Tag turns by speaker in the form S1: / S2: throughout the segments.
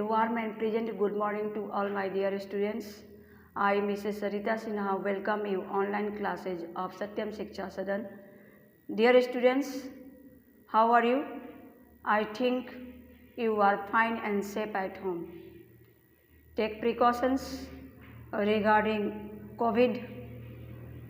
S1: warm and pleasant good morning to all my dear students. I, Mrs. Sarita Sinha, welcome you online classes of Satyam Shiksha Sadan. Dear students, how are you? I think you are fine and safe at home. Take precautions regarding COVID.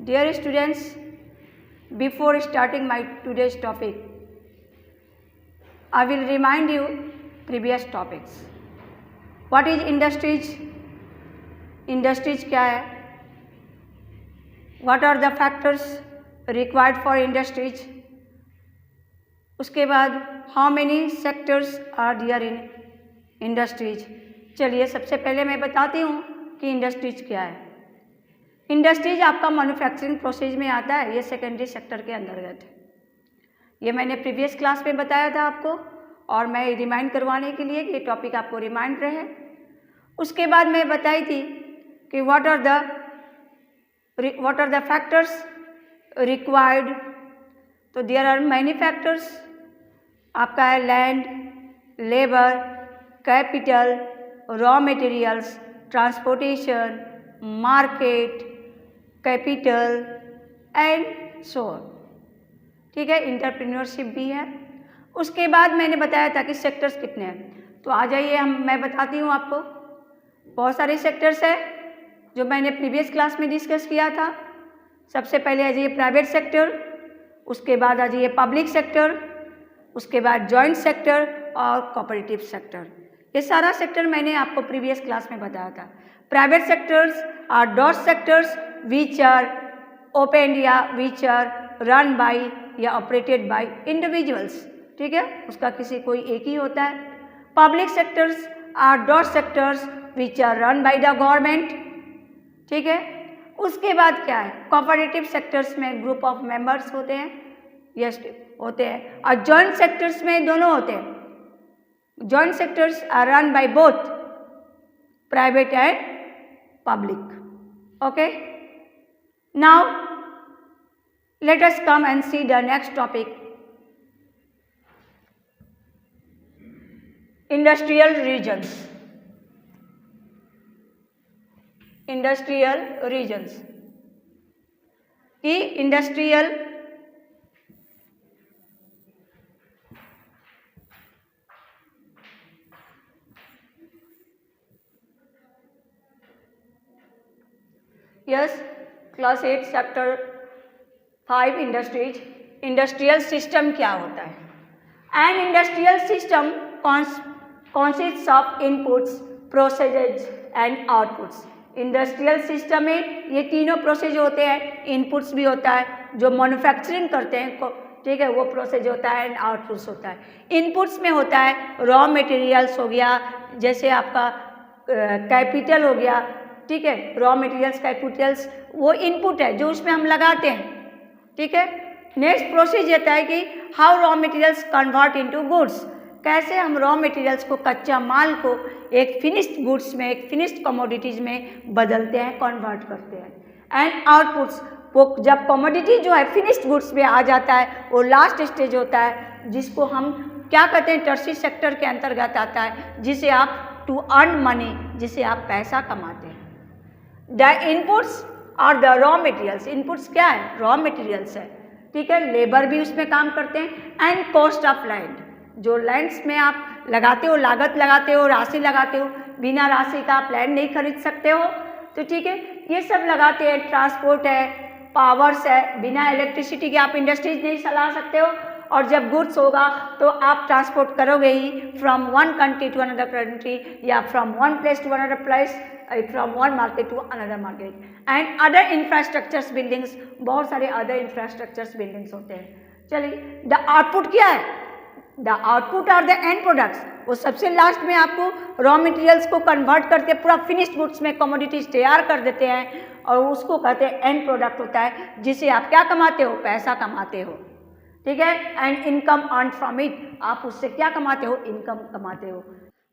S1: Dear students, before starting my today's topic, I will remind you previous topics. What is industries? Industries क्या है? What are the factors required for industries? उसके बाद how many sectors are there in industries? चलिए सबसे पहले मैं बताती हूँ कि इंडस्ट्रीज क्या है. इंडस्ट्रीज आपका मैन्युफैक्चरिंग प्रोसेस में आता है, ये सेकेंडरी सेक्टर के अंतर्गत है. ये मैंने प्रीवियस क्लास में बताया था आपको और मैं रिमाइंड करवाने के लिए कि ये टॉपिक आपको रिमाइंड रहे. उसके बाद मैं बताई थी कि what are the factors required. तो देयर आर मैनी फैक्टर्स. आपका है land, labour, capital, raw materials, transportation, market, capital and so on. ठीक है, इंटरप्रेन्योरशिप भी है. उसके बाद मैंने बताया था कि सेक्टर्स कितने हैं. तो आ जाइए मैं बताती हूँ आपको. बहुत सारे सेक्टर्स हैं जो मैंने प्रीवियस क्लास में डिस्कस किया था. सबसे पहले आ जाइए प्राइवेट सेक्टर, उसके बाद आ जाइए पब्लिक सेक्टर, उसके बाद जॉइंट सेक्टर और कोऑपरेटिव सेक्टर. ये सारा सेक्टर मैंने आपको प्रीवियस क्लास में बताया था. Private sectors are those sectors which are open या विच आर रन बाय या ऑपरेटेड बाय इंडिविजुअल्स. ठीक है, उसका किसी कोई एक ही होता है. Public sectors are those sectors which are run by the government. ठीक है, उसके बाद क्या है, कोऑपरेटिव सेक्टर्स में ग्रुप ऑफ मेंबर्स होते हैं. यस होते हैं. और जॉइंट सेक्टर्स में दोनों होते हैं. Joint sectors are run by both private and public. Okay, now let us come and see the next topic, industrial regions. Industrial regions की industrial yes class 8 chapter 5 industries. Industrial system क्या होता है? An industrial system consists of inputs, processes and outputs. Industrial system में ये तीनों process होते हैं. Inputs भी होता है जो मैन्युफैक्चरिंग करते हैं, ठीक है, वो प्रोसेस होता है, एंड आउटपुट्स होता है. इनपुट्स में होता है रॉ मटेरियल्स हो गया, जैसे आपका कैपिटल हो गया. ठीक है, रॉ मटेरियल्स, कैपिटल्स वो इनपुट है जो उसमें हम लगाते हैं. ठीक है, नेक्स्ट प्रोसेस होता है कि how raw materials convert into goods. कैसे हम रॉ मटेरियल्स को, कच्चा माल को एक फिनिश्ड गुड्स में, एक फिनिश्ड कमोडिटीज़ में बदलते हैं, कन्वर्ट करते हैं. एंड आउटपुट्स, वो जब कमोडिटी जो है फिनिश्ड गुड्स में आ जाता है, वो लास्ट स्टेज होता है जिसको हम क्या कहते हैं, टर्शियरी सेक्टर के अंतर्गत आता है, जिसे आप टू अर्न मनी, जिसे आप पैसा कमाते हैं. द इनपुट्स और द रॉ मटेरियल्स. इनपुट्स क्या है, रॉ मटेरियल्स है. ठीक है, लेबर भी उसमें काम करते हैं. एंड कॉस्ट ऑफ लैंड, जो लैंड्स में आप लगाते हो, लागत लगाते हो, राशि लगाते हो. बिना राशि का आप लैंड नहीं खरीद सकते हो. तो ठीक है, ये सब लगाते हैं. ट्रांसपोर्ट है, पावर्स है. बिना इलेक्ट्रिसिटी के आप इंडस्ट्रीज नहीं चला सकते हो. और जब गुड्स होगा तो आप ट्रांसपोर्ट करोगे ही from one country to another country, या from one place to another place, from one market to another market. And other infrastructures buildings, बहुत सारे अदर इंफ्रास्ट्रक्चर्स बिल्डिंग्स होते हैं. चलिए, द आउटपुट क्या है, the output are the end products. वो सबसे लास्ट में आपको रॉ मटेरियल्स को कन्वर्ट करके पूरा फिनिश्ड गुड्स में कमोडिटीज तैयार कर देते हैं, और उसको कहते हैं एंड प्रोडक्ट होता है, जिसे आप क्या कमाते हो, पैसा कमाते हो. ठीक है, and income earn from it, आप उससे क्या कमाते हो, इनकम कमाते हो.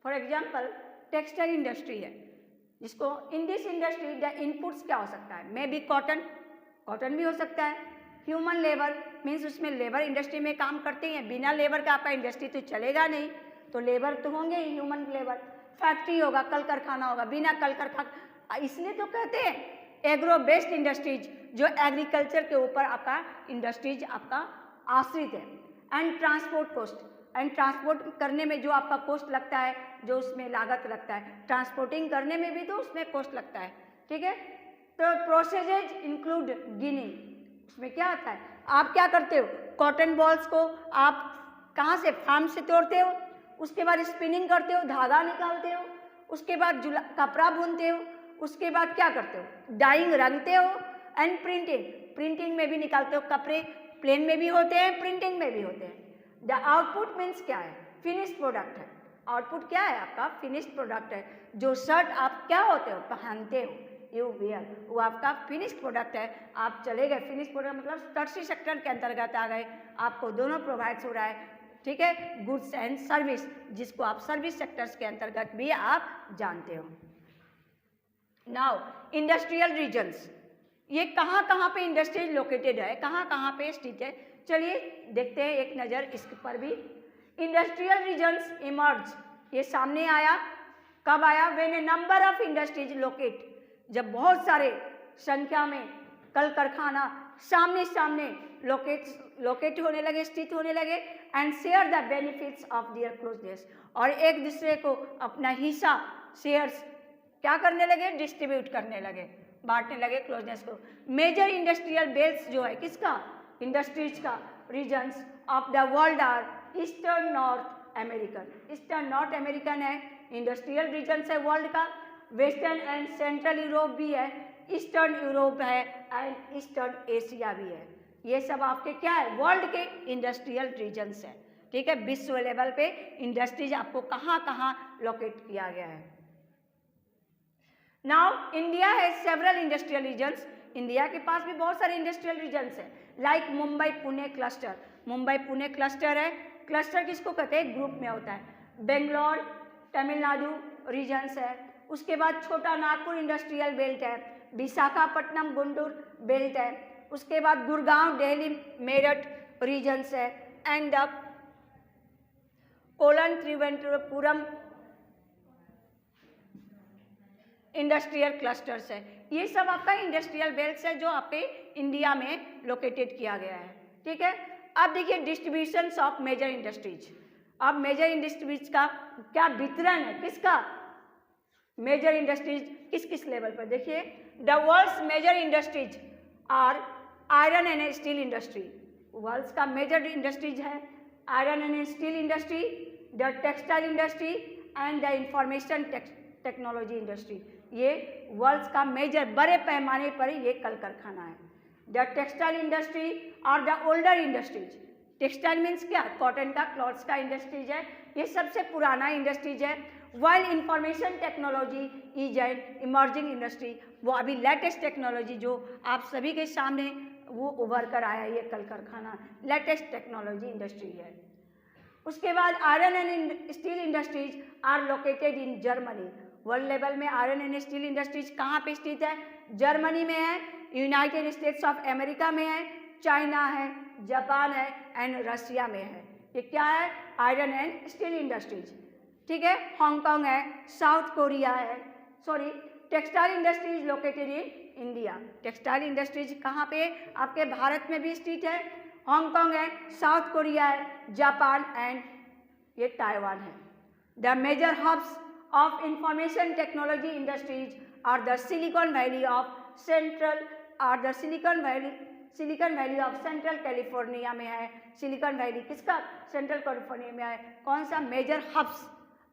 S1: फॉर एग्जाम्पल टेक्सटाइल इंडस्ट्री है, जिसको in this industry the inputs क्या हो सकता है, मे बी कॉटन, कॉटन भी हो सकता है. ह्यूमन लेबर मीन्स उसमें लेबर इंडस्ट्री में काम करते हैं. बिना लेबर का आपका इंडस्ट्री तो चलेगा नहीं, तो लेबर तो होंगे ही, ह्यूमन लेबर. फैक्ट्री होगा, कल कारखाना होगा, बिना कल कारखाना, इसलिए तो कहते हैं एग्रो बेस्ड इंडस्ट्रीज, जो एग्रीकल्चर के ऊपर आपका इंडस्ट्रीज आपका आश्रित है। And transport cost, and transport करने में जो आपका कॉस्ट लगता है, जो उसमें लागत लगता है, ट्रांसपोर्टिंग करने में भी तो उसमें कॉस्ट लगता है, ठीक है। तो प्रोसेसेज इंक्लूड गिनिंग, उसमें क्या आता है, आप क्या करते हो, कॉटन बॉल्स को आप कहाँ से, फार्म से तोड़ते हो, उसके बाद स्पिनिंग करते हो, धागा निकालते हो, उसके बाद कपड़ा बुनते हो, उसके बाद क्या करते हो, डाइंग रंगते हो, एंड प्रिंटिंग, प्रिंटिंग में भी निकालते हो कपड़े, प्लेन में भी होते हैं, प्रिंटिंग में भी होते हैं। द आउटपुट मीन्स क्या है, फिनिश्ड प्रोडक्ट है। आउटपुट क्या है आपका, फिनिश्ड प्रोडक्ट है। जो शर्ट आप क्या होते हो, पहनते हो, यू वेयर, वो आपका फिनिश्ड प्रोडक्ट है। आप चले गए, फिनिश्ड प्रोडक्ट मतलब टर्शियरी सेक्टर के अंतर्गत आ गए, आपको दोनों प्रोवाइड्स हो रहा है, ठीक है, गुड्स एंड सर्विस, जिसको आप सर्विस सेक्टर्स के अंतर्गत भी आप जानते हो। नाउ इंडस्ट्रियल रीजन्स, ये कहाँ कहाँ पे इंडस्ट्रीज लोकेटेड है, कहाँ कहाँ पे स्थित है, चलिए देखते हैं एक नज़र इसके पर भी। इंडस्ट्रियल रीजन्स इमर्ज, ये सामने आया, कब आया, when A number of industries locate, जब बहुत सारे संख्या में कल कारखाना सामने सामने लोकेट होने लगे, स्थित होने लगे, and share the benefits of their closeness, और एक दूसरे को अपना हिस्सा, शेयर्स क्या करने लगे, डिस्ट्रीब्यूट करने लगे, बांटने लगे क्लोजनेस को। मेजर इंडस्ट्रियल बेल्ट्स जो है किसका, इंडस्ट्रीज का, regions of the world are eastern North American, eastern North American है, इंडस्ट्रियल रीजन्स है वर्ल्ड का, वेस्टर्न एंड सेंट्रल यूरोप भी है, ईस्टर्न यूरोप है, एंड ईस्टर्न एशिया भी है। ये सब आपके क्या है, वर्ल्ड के इंडस्ट्रियल रीजन्स है, ठीक है। विश्व लेवल पे इंडस्ट्रीज आपको कहाँ कहाँ लोकेट किया गया है। नाउ इंडिया है सेवरल इंडस्ट्रियल रीजन्स, इंडिया के पास भी बहुत सारे इंडस्ट्रियल रीजन्स हैं, like Mumbai Pune cluster, Mumbai Pune cluster है, क्लस्टर किसको कहते हैं, ग्रुप में होता है। बेंगलोर तमिलनाडु रीजन्स है, उसके बाद छोटा नागपुर इंडस्ट्रियल बेल्ट है, विशाखापट्टनम गुंटूर बेल्ट है, उसके बाद गुड़गांव दिल्ली मेरठ रीजन्स है, and colon Trivendrapuram industrial clusters है। ये सब आपका इंडस्ट्रियल बेल्ट्स है जो आपके इंडिया में लोकेटेड किया गया है, ठीक है। अब देखिए डिस्ट्रीब्यूशंस ऑफ मेजर इंडस्ट्रीज, अब मेजर इंडस्ट्रीज का क्या वितरण है, किसका, मेजर इंडस्ट्रीज किस किस लेवल पर, देखिए the world's major industries are iron and steel industry, world's का मेजर इंडस्ट्रीज है iron and steel industry, the textile industry and the information technology industry, ये वर्ल्ड्स का मेजर बड़े पैमाने पर ये कल कारखाना है। द टेक्सटाइल इंडस्ट्री और the older industries, textile means क्या, कॉटन का, क्लॉथ्स का इंडस्ट्रीज है, ये सबसे पुराना इंडस्ट्रीज है। While information technology is an emerging industry, वो अभी लेटेस्ट टेक्नोलॉजी जो आप सभी के सामने वो उभर कर आया, ये कल कारखाना लेटेस्ट टेक्नोलॉजी इंडस्ट्री है। उसके बाद iron and steel industries are located in Germany, world level में आयरन एंड स्टील इंडस्ट्रीज कहाँ पे स्थित है, जर्मनी में है, यूनाइटेड स्टेट्स ऑफ अमेरिका में है, चाइना है, जापान है, एंड रशिया में है। ये क्या है, आयरन एंड स्टील इंडस्ट्रीज, ठीक है। हांगकांग है, साउथ कोरिया है, sorry textile industries located in India, textile industries कहाँ पे, आपके भारत में भी स्थित है, हांगकांग है, साउथ कोरिया है, जापान एंड ये ताइवान है। The major hubs of information technology industries are the Silicon Valley of Central, are the Silicon Valley of Central California में है, सिलिकॉन वैली किसका, सेंट्रल कैलिफोर्निया में है, कौन सा, मेजर हब्स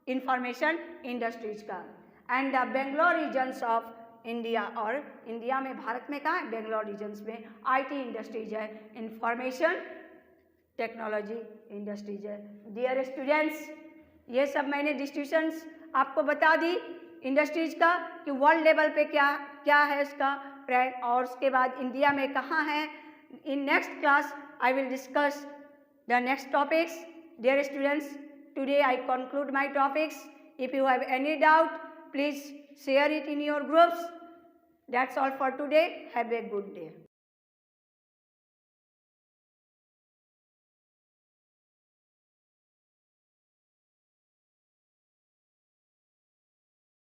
S1: इंफॉर्मेशन इंडस्ट्रीज का। And the Bangalore regions of India, और India में भारत में कहाँ है, बेंगलोर रीजन्स में आईटी इंडस्ट्रीज है, इंफॉर्मेशन टेक्नोलॉजी इंडस्ट्रीज है। डियर स्टूडेंट्स, ये सब मैंने डिस्ट्रीब्यूशंस आपको बता दी इंडस्ट्रीज का कि वर्ल्ड लेवल पे क्या क्या है इसका, और उसके बाद इंडिया में कहाँ है। In next class I will discuss the next topics. Dear students, today I conclude my topics. If you have any doubt please share it in your groups. That's all for today. Have a good day.